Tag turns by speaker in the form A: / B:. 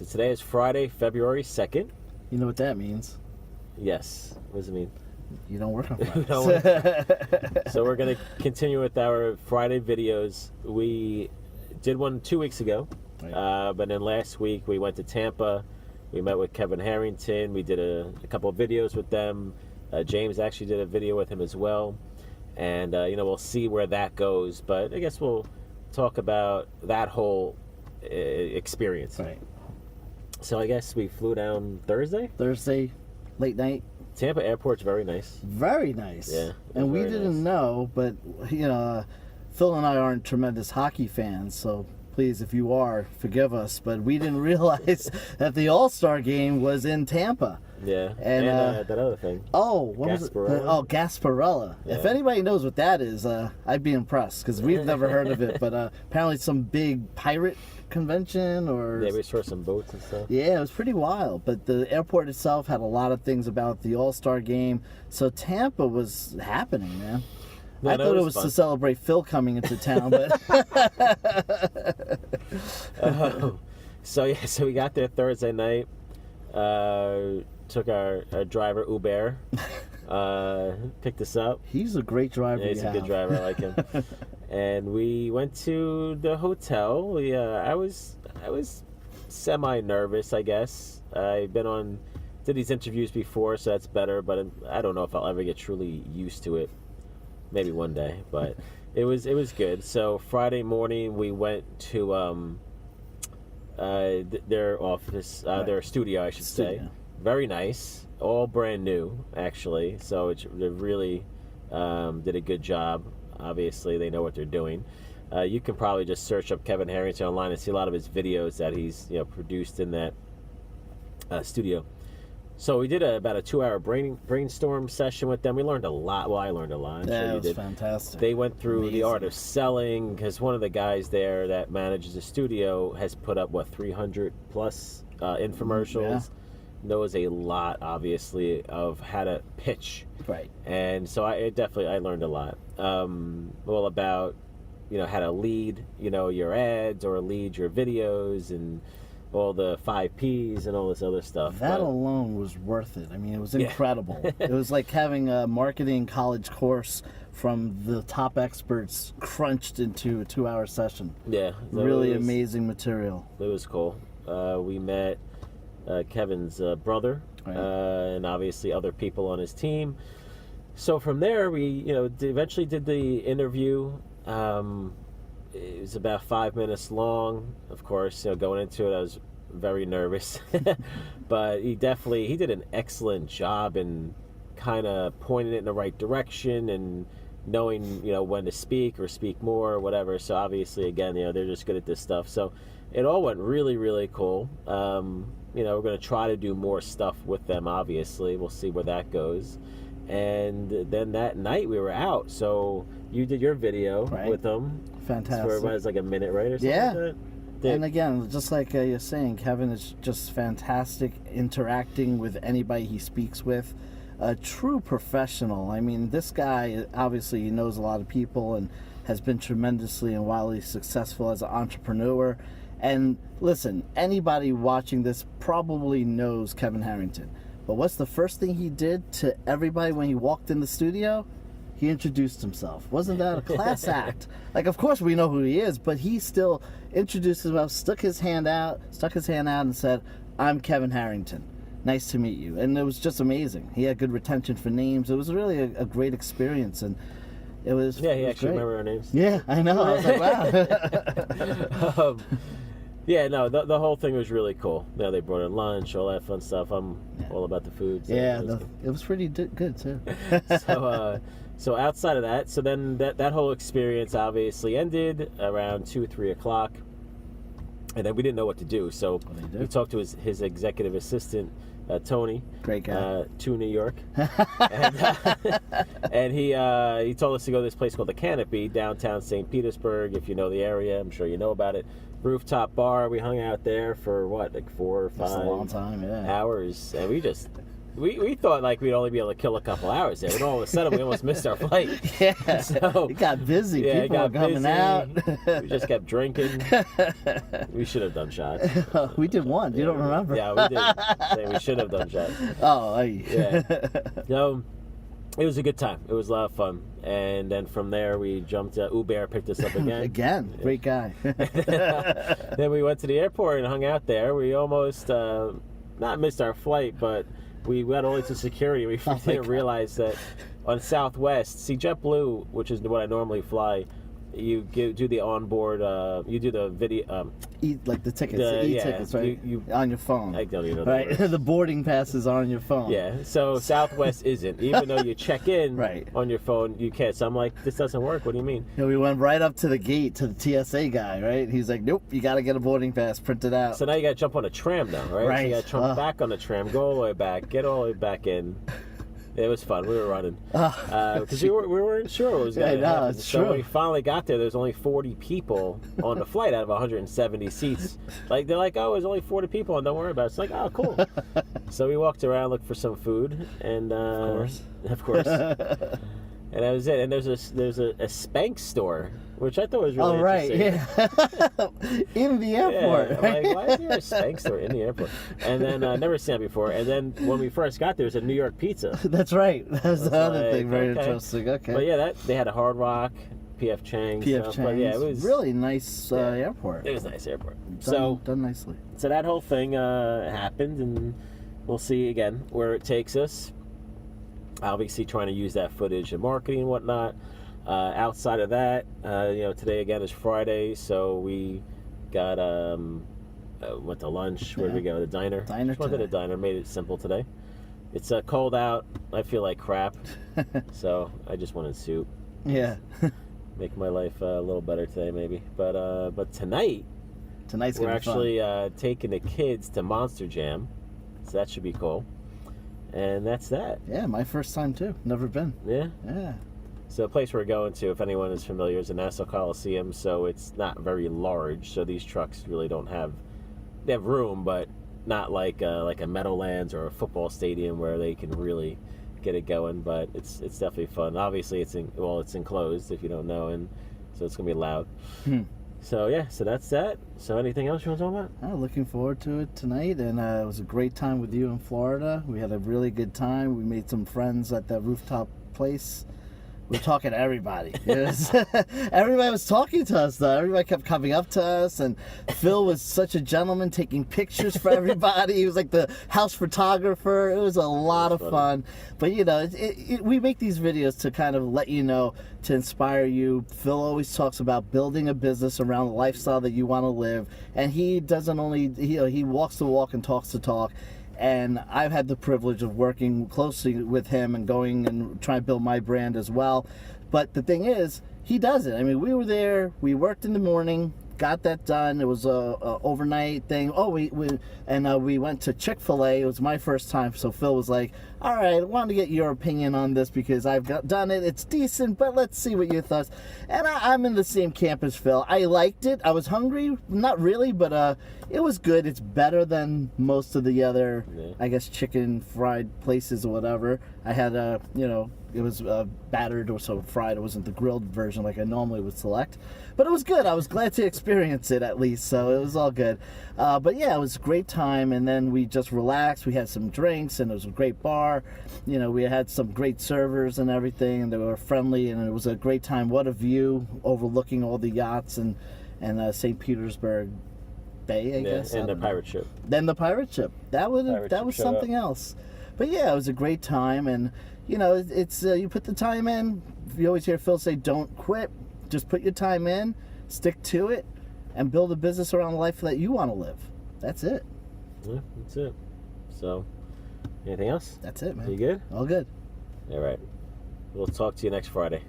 A: So today is Friday, February 2nd.
B: You know what that means?
A: Yes. What does it mean?
B: You don't work on Fridays.
A: We don't work. So we're going to continue with our Friday videos. We did one 2 weeks ago,
B: Right.
A: but then last week we went to Tampa. We met with Kevin Harrington. We did a couple of videos with them. James actually did a video with him as well. And, we'll see where that goes. But I guess we'll talk about that whole experience.
B: Right.
A: So I guess we flew down Thursday.
B: Thursday, late night.
A: Tampa Airport's very nice.
B: Very nice.
A: Yeah.
B: And we
A: very
B: didn't
A: nice.
B: know, but, Phil and I aren't tremendous hockey fans, so please, if you are, forgive us. But we didn't realize that the All-Star game was in Tampa.
A: Yeah.
B: And,
A: that other thing.
B: Oh, what was it?
A: Gasparilla?
B: Gasparilla.
A: Yeah.
B: If anybody knows what that is, I'd be impressed because we've never heard of it. But apparently, some big pirate convention or
A: Yeah, we saw some boats and stuff.
B: yeah, it was pretty wild. But the airport itself had a lot of things about the All-Star game, so Tampa was happening, man.
A: Yeah,
B: I
A: that
B: thought it
A: was
B: was
A: fun.
B: to celebrate Phil coming into town, but
A: So we got there Thursday night. Took our driver Uber, picked us up.
B: he's a great driver.
A: Yeah, he's
B: you
A: a good
B: have.
A: driver. I like him. And we went to the hotel. I was semi nervous, I guess. I've did these interviews before, so that's better. But I don't know if I'll ever get truly used to it. Maybe one day, but it was good. So Friday morning we went to their office, their studio, I should say.
B: Studio.
A: Very nice, all brand new, actually. So they really did a good job. Obviously, they know what they're doing. You can probably just search up Kevin Harrington online and see a lot of his videos that he's produced in that studio. So we did about a 2-hour brainstorm session with them. We learned a lot. Well, I learned a lot. I'm
B: Yeah,
A: sure
B: it
A: you
B: was
A: did.
B: fantastic.
A: They went through the
B: Amazing.
A: art of selling because one of the guys there that manages the studio has put up 300 plus infomercials. Knows a lot, obviously, of how to pitch.
B: Right.
A: And so I learned a lot. All about how to lead your ads or lead your videos and all the 5 Ps and all this other stuff.
B: That
A: But-
B: alone was worth it. I mean, it was
A: Yeah.
B: incredible. It was like having a marketing college course from the top experts crunched into a 2-hour session.
A: yeah, so
B: Really
A: it was-
B: amazing material.
A: It was cool. We met Kevin's brother,
B: Right.
A: and obviously other people on his team. So from there, we eventually did the interview. It was about 5 minutes long. Of course, going into it, I was very nervous, but he did an excellent job in kind of pointing it in the right direction and knowing when to speak or speak more or whatever. So obviously, again, they're just good at this stuff. So it all went really, really cool. We're going to try to do more stuff with them. Obviously, we'll see where that goes. And then that night we were out. So you did your video
B: Right.
A: with them.
B: Fantastic.
A: For about like a minute, right, or something
B: Yeah.
A: like that?
B: And again, just like you're saying, Kevin is just fantastic interacting with anybody he speaks with. A true professional. I mean, this guy, obviously, he knows a lot of people and has been tremendously and wildly successful as an entrepreneur. And listen, anybody watching this probably knows Kevin Harrington. But what's the first thing he did to everybody when he walked in the studio? He introduced himself. Wasn't that a class act? Like, of course we know who he is, but he still introduced himself, stuck his hand out and said, "I'm Kevin Harrington. Nice to meet you." And it was just amazing. He had good retention for names. It was really a great experience, and it was
A: Yeah, he
B: it was
A: actually
B: great.
A: remembered our names.
B: Yeah, I know. I was like, wow.
A: Yeah, no, the whole thing was really cool. They brought in lunch, all that fun stuff. I'm all about the food. So
B: Yeah,
A: it was
B: it was pretty good too.
A: good. So outside of that, so then that whole experience obviously ended around 2-3 o'clock, and then we didn't know what to do. So
B: What do you do?
A: we talked to his executive assistant, Tony.
B: Great guy.
A: To New York, and he told us to go to this place called the Canopy downtown St. Petersburg. If you know the area, I'm sure you know about it. Rooftop bar. We hung out there for 4 or 5
B: Just a long time, yeah.
A: hours, and we just we thought like we'd only be able to kill a couple hours there, and all of a sudden we almost missed our flight.
B: Yeah,
A: So
B: it got busy.
A: yeah,
B: People were coming
A: busy.
B: out.
A: We just kept drinking. We should have done shots.
B: We did one. You don't remember?
A: Yeah, we did. Say we should have done shots.
B: Oh,
A: Yeah. So it was a good time. It was a lot of fun. And then from there we jumped. Uber picked us up again.
B: Again, great guy.
A: Then we went to the airport and hung out there. We almost not missed our flight, but we went only to security. We didn't realize that on Southwest, see JetBlue, which is what I normally fly, you do the onboard, you do the video.
B: Like the tickets, the e-tickets, right? On your phone.
A: I don't even know.
B: Right, the boarding passes are on your phone.
A: Yeah, so Southwest isn't. Even though you check in
B: right.
A: on your phone, you can't. So I'm like, this doesn't work. What do you mean?
B: Yeah, we went right up to the gate to the TSA guy, right? He's like, nope, you got to get a boarding pass printed out.
A: So now you got to jump on a tram now, right?
B: Right.
A: So you got to jump back on the tram, go all the way back, get all the way back in. It was fun. We were running because we weren't sure what was going to happen.
B: It's
A: So
B: true.
A: when we finally got there, there's only 40 people on the flight out of 170 seats. Like they're like, oh, there's only 40 people, and don't worry about it. It's like, oh, cool. So we walked around, looked for some food, and of course, and that was it. And there's a Spanx store, which I thought was really interesting.
B: Yeah. In the airport.
A: Yeah,
B: right?
A: like, why is there a Spanx store in the airport? And then never seen that before. And then when we first got there, it was a New York pizza.
B: That's right. That was the other
A: like,
B: thing. Very
A: okay.
B: interesting. Okay.
A: But yeah, they had a Hard Rock, P.F. Chang's.
B: P.F.
A: But
B: Chang's.
A: yeah, it was
B: really nice airport.
A: It was a nice airport.
B: Done nicely.
A: So that whole thing happened, and we'll see again where it takes us. Obviously, trying to use that footage in marketing and whatnot. Outside of that, today again is Friday, so we got went to lunch. Where did we go? The diner.
B: Diner.
A: Went to the diner. Made it simple today. It's cold out. I feel like crap, so I just wanted soup.
B: Yeah.
A: Make my life a little better today, maybe. But tonig's
B: gonna
A: we're
B: be
A: actually taking the kids to Monster Jam, so that should be cool. And that's that.
B: Yeah, my first time too. Never been.
A: Yeah.
B: Yeah.
A: So the place we're going to, if anyone is familiar, is the Nassau Coliseum. So it's not very large. So these trucks really don't have. They have room, but not like a Meadowlands or a football stadium where they can really get it going. But it's definitely fun. Obviously, it's enclosed if you don't know, and so it's gonna be loud. So yeah, so that's that. So anything else you want to talk about?
B: Looking forward to it tonight, and it was a great time with you in Florida. We had a really good time. We made some friends at that rooftop place. We were talking to everybody. Everybody was talking to us, though. Everybody kept coming up to us, and Phil was such a gentleman, taking pictures for everybody. He was like the house photographer. It was a lot of fun. But, we make these videos to kind of let you know, to inspire you. Phil always talks about building a business around the lifestyle that you want to live, and he doesn't only, he walks the walk and talks the talk. And I've had the privilege of working closely with him and going and trying to build my brand as well. But the thing is, he does it. I mean, we were there, we worked in the morning, got that done. It was a overnight thing. Oh, we went to Chick-fil-A. It was my first time, so Phil was like, all right, I wanted to get your opinion on this because I've done it. It's decent, but let's see what your thoughts. And I'm in the same camp as Phil. I liked it. I was hungry, not really, but it was good. It's better than most of the other, I guess, chicken fried places or whatever. I had it was battered or so fried. It wasn't the grilled version like I normally would select. But it was good. I was glad to experience it at least, so it was all good. But yeah, it was a great time, and then we just relaxed. We had some drinks, and it was a great bar. We had some great servers and everything, and they were friendly, and it was a great time. What a view overlooking all the yachts and St. Petersburg Bay, I guess.
A: And the pirate ship.
B: Then the pirate ship. That was something else. But yeah, it was a great time, and it's you put the time in. You always hear Phil say, "Don't quit. Just put your time in, stick to it, and build a business around the life that you want to live." That's it.
A: Yeah, that's it. So, anything else?
B: That's it, man.
A: You good?
B: All good.
A: All right. We'll talk to you next Friday.